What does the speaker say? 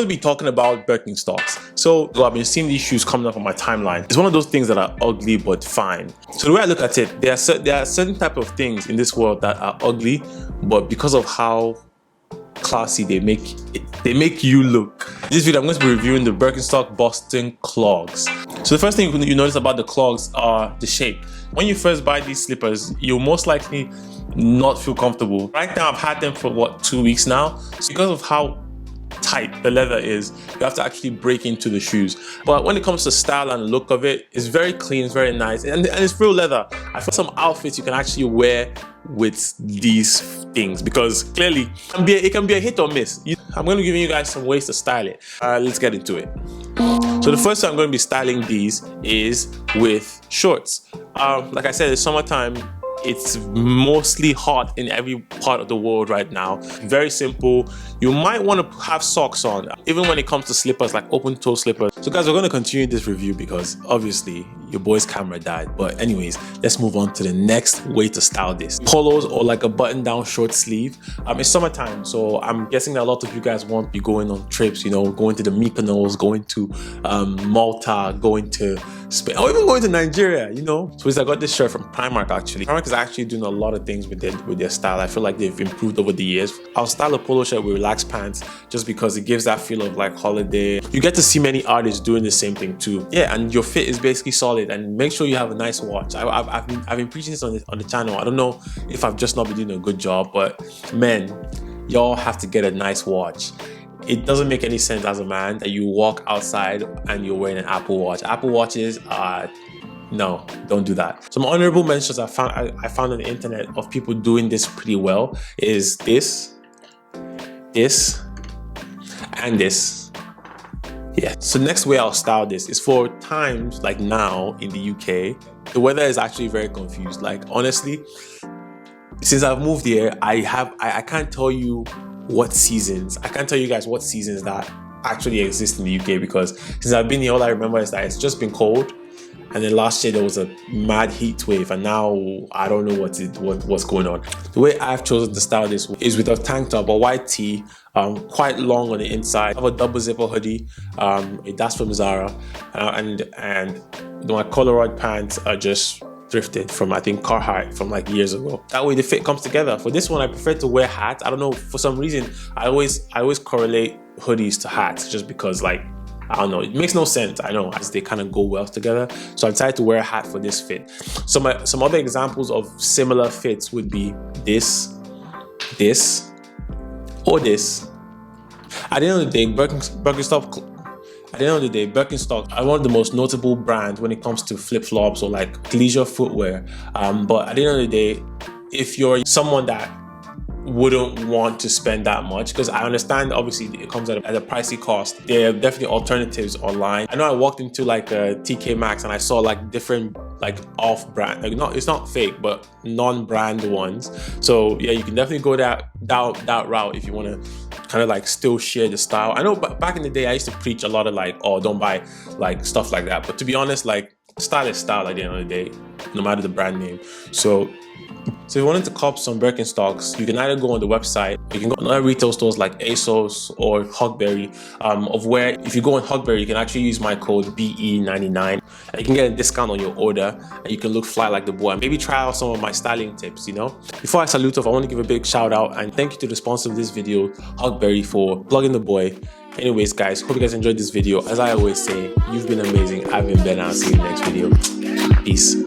going to be talking about Birkenstocks. So I've been seeing these shoes coming up on my timeline. It's one of those things that are ugly but fine. So the way I look at it, there are certain type of things in this world that are ugly, but because of how classy they make you look. In this video, I'm going to be reviewing the Birkenstock Boston Clogs. So the first thing you notice about the clogs are the shape. When you first buy these slippers, you'll most likely not feel comfortable. Right now, I've had them for what, 2 weeks now. So because of how tight the leather is, you have to actually break into the shoes. But when it comes to style and look of it, it's very clean, it's very nice, and it's real leather. I feel some outfits you can actually wear with these things, because clearly it can be a hit or miss. I'm going to give you guys some ways to style it. Let's get into it. So the first time I'm going to be styling these is with shorts. Like I said, it's summertime. It's mostly hot in every part of the world right now. Very simple. You might want to have socks on, even when it comes to slippers, like open toe slippers. So guys, we're going to continue this review because obviously your boy's camera died. But anyways, let's move on to the next way to style this. Polos or like a button down short sleeve. It's summertime, so I'm guessing that a lot of you guys won't be going on trips, you know, going to the Mykonos, going to Malta, going to Spain, or even going to Nigeria, you know. So I got this shirt from Primark actually. Primark is actually doing a lot of things with their style. I feel like they've improved over the years. I'll style a polo shirt with relaxed pants just because it gives that feel of like holiday. You get to see many artists doing the same thing too. Yeah, and your fit is basically solid, and make sure you have a nice watch. I've been preaching this on the channel. I don't know if I've just not been doing a good job, but men, y'all have to get a nice watch. It doesn't make any sense as a man that you walk outside and you're wearing an Apple Watch. Apple Watches are, no, don't do that. Some honorable mentions I found on the internet of people doing this pretty well is this, and this. Yeah. So next way I'll style this is for times like now in the UK. The weather is actually very confused. Like honestly, since I've moved here, I can't tell you what seasons. I can't tell you guys what seasons that actually exist in the UK, because since I've been here, all I remember is that it's just been cold. And then last year there was a mad heat wave, and now I don't know what's going on. The way I've chosen to style this is with a tank top, a white tee, quite long on the inside. I have a double zipper hoodie, that's from Zara, and my corduroy pants are just thrifted from, I think, Carhartt from like years ago. That way the fit comes together. For this one, I prefer to wear hats. I don't know, for some reason I always correlate hoodies to hats, just because, like, I don't know, it makes no sense, I know, as they kind of go well together. So I decided to wear a hat for this fit. So some other examples of similar fits would be this, or this. At the end of the day, Birkenstock are one of the most notable brands when it comes to flip-flops or like leisure footwear. But at the end of the day, if you're someone that wouldn't want to spend that much, because I understand obviously it comes at a pricey cost, there are definitely alternatives online. I know I walked into like a TK Maxx and I saw like different like off-brand, like it's not fake, but non-brand ones. So yeah, you can definitely go that route if you want to kind of like still share the style. I know back in the day I used to preach a lot of like, oh, don't buy like stuff like that, but to be honest, like style is style at the end of the day, no matter the brand name. So if you wanted to cop some Birkenstocks, you can either go on the website, you can go on other retail stores like ASOS or Hogberry, of where if you go on Hogberry, you can actually use my code BE99 and you can get a discount on your order, and you can look fly like the boy and maybe try out some of my styling tips, you know. Before I salute off, I want to give a big shout out and thank you to the sponsor of this video, Hogberry, for plugging the boy. Anyways guys, hope you guys enjoyed this video. As I always say, you've been amazing, I've been Ben, I'll see you in the next video. Peace.